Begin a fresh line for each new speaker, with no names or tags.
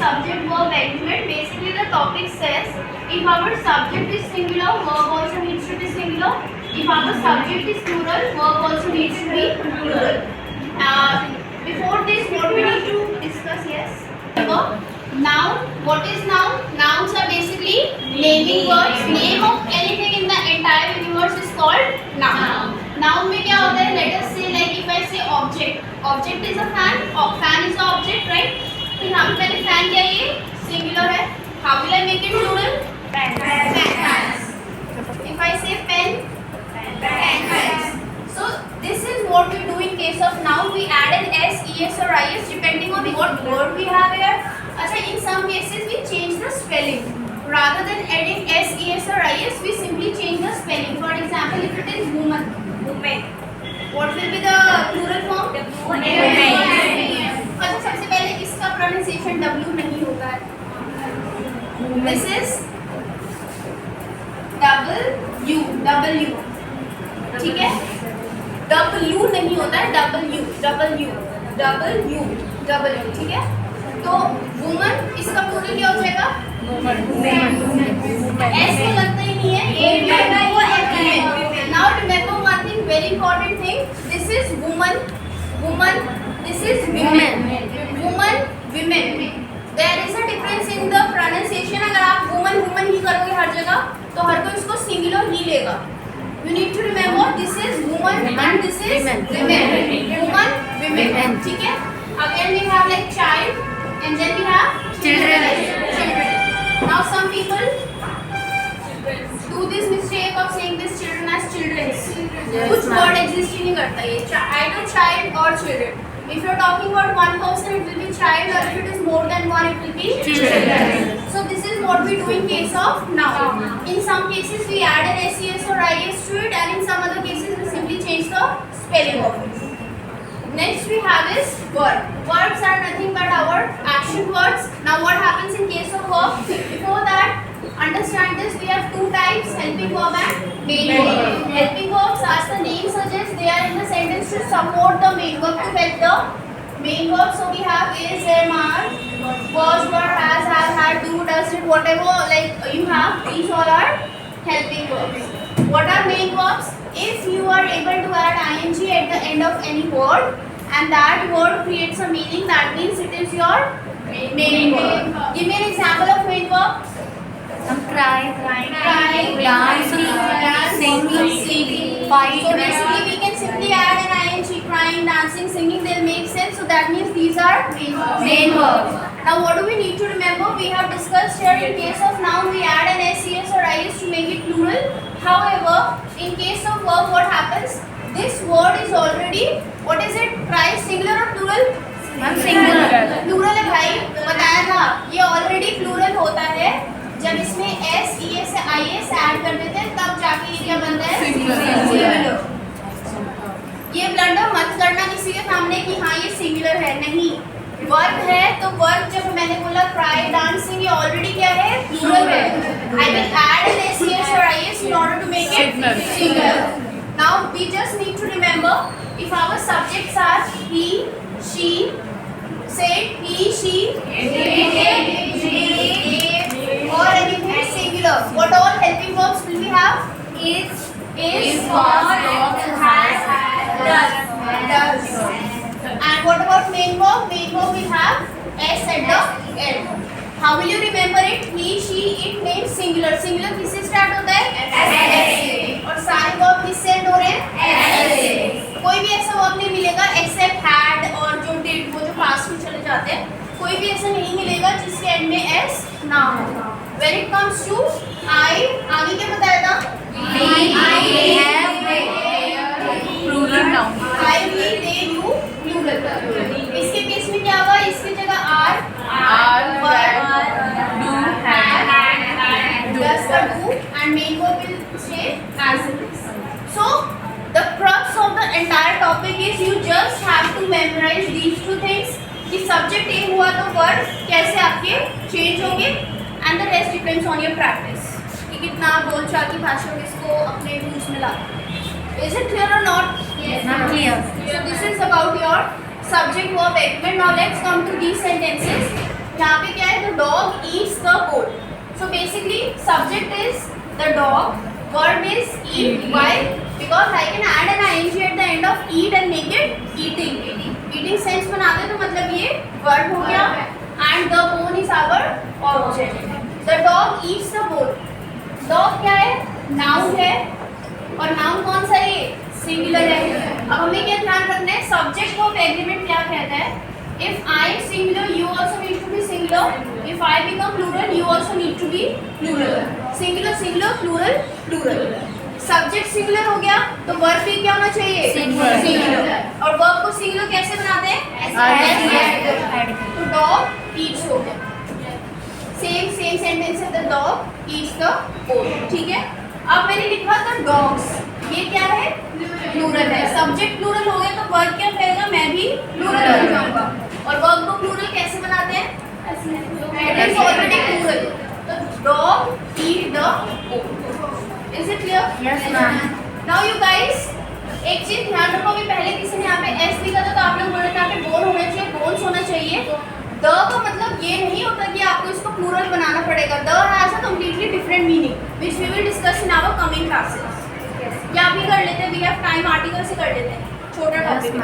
subject verb agreement. Basically the topic says if our subject is singular, verb also needs to be singular. If our subject is plural, verb also needs to be plural. Before this, what we need to discuss? Yes. Noun. What is noun? Nouns are basically naming words. Name of anything in the entire universe is called noun. Noun में क्या होता है? Let us say like if I say object. Object is a fan. Fan is the object, right? तो यहाँ पे पहले fan क्या है? ये singular है. How will I make it plural? Fans. If I say pen, pens. So this is what we do in case of noun. We add an s, es or is depending on what word we have here. अच्छा, in some cases we change the spelling. Rather than adding s, es or is, we simply change the spelling. For example, if it is woman, what will be the plural form? अच्छा, सबसे पहले इसका pronunciation w नहीं होता है. This is w, ठीक है? W नहीं होता है, w, ठीक है? तो वुमन इसका प्लूरल क्या हो जाएगा? एस तो लगता ही नहीं है, ए भी लगता है, वो एफ. Now remember one thing, very important thing. This is woman, this is women, women. There is a difference in the pronunciation. अगर आप वुमन ही करोगे हर जगह तो हर कोई इसको सिंगुलर ही लेगा. You need to remember this is woman and this is women. Women. ठीक है? Again we have like child and then we have children. Now some people do this mistake of saying this children as childrens. कुछ word exist ही नहीं करता ये. Either child or children. If you are talking about one person, it will be child, or if it is more than one, it will be children. So this is what we do in case of noun. In some cases we add an ses or is to it, and in some other cases we simply change the spelling of it. Next we have is verb. Verbs are nothing but our action words. Now what happens in case of verb? Before that, understand this, we have two types, helping verb and main verb. Helping verbs, as the name suggests, they are in the sentence to support the main verb, to help the main verb. So we have is, am, are, was, were, has, have, had, do, does, did, whatever like you have, these all are helping verbs. What are main verbs? If you are able to add ing at the end of any word and that word creates a meaning, that means it is your main verb. Give me an example of main verb.
Cry, dance, sing, fight.
So basically we can simply add an ing, crying, dancing, singing, they'll make sense. So that means these are main verbs. Now what do we need to remember? We have discussed here in case of noun we add an s, es or is to make it plural. However, in case of verb what happens? This word is already, what is it? Cry, singular or plural?
Singular.
Plural है भाई, बताया था. ये already plural होता है. जब इसमें s, es, is add कर देते हैं तब जाके ये क्या बनता है? सिंगुलर. ये ब्लंडर मत करना किसी के सामने कि हाँ ये सिंगुलर है, नहीं. वर्ब है तो वर्ब जब मैंने बोला क्राई, डांसिंग, ये ऑलरेडी क्या है? प्लूरल है. I will add an S, S और I S in order to make it singular. Now we just need to remember if our subjects are he, she, say he, she, or anything singular. What all helping verbs will we have? Is, was, has, does. And what about main verb? Main verb we have s at the end. How will you remember it? He, she, it means singular. Singular किससे start होता है? S से. और सारे verb किससे end हो रहे हैं? S से. कोई भी ऐसा verb नहीं मिलेगा except had और जो did, वो जो past में चले जाते हैं, कोई भी ऐसा नहीं मिलेगा जिसके end में s ना हो. When it comes to I, आगे क्या बताया था?
I have, plural noun.
I, we, they, you, plural. इसके केस में क्या होगा? इसकी जगह are,
do, have,
does का do and main verb will stay as it is. So the crux of the entire topic is you just have to memorize these two things. कि subject A हुआ तो verb कैसे आपके change होंगे and the rest depends on your practice. कि कितना बोल चाल की भाषा में इसको अपने रूल्स में लाते. Is it clear or not? Yes.
Not clear.
So this is about your subject verb agreement. Now let's come to these sentences. यहाँ पे क्या है? dog eats the board. So basically, subject is the dog, verb is eat. Why? Because I can add an ing at the end of eat and make it eating. Eating sense बना दे तो मतलब ये verb हो गया and the bone is our object. The dog eats the bone. Dog क्या है? Noun है और noun कौन सा है? Singular है. अब हमें क्या ध्यान रखना है? Subject को agreement क्या कहता है? If I am singular, you also need to be singular. If I become plural, you also need to be plural. Singular, singular, plural, plural. Subject singular हो गया तो verb भी क्या होना चाहिए? Singular. और verb को singular कैसे बनाते हैं? तो dog eats हो गया. Same sentence है, the dog eats the bone. ठीक है? अब मैंने लिखा था dogs. ये क्या है? प्लूरल है. सब्जेक्ट प्लूरल हो गया तो वर्ब क्या कहेगा? मैं भी प्लूरल हो जाऊंगा. और वर्ब को प्लूरल कैसे बनाते हैं? It is already plural. तो dog eat the bone. Is it clear?
Yes, ma'am.
Now you guys, एक चीज ध्यान रखो कि पहले किसी ने यहाँ पे एस लिखा था तो आप लोग बोले थे यहाँ पे बोन होना चाहिए, बोन्स होना चाहिए. द का मतलब ये नहीं होता कि आपको इसको प्लूरल बनाना पड़ेगा. The has a completely different meaning which we will discuss in our coming classes. या भी कर लेते हैं, वी हैव टाइम, आर्टिकल से कर लेते हैं, छोटा टॉपिक.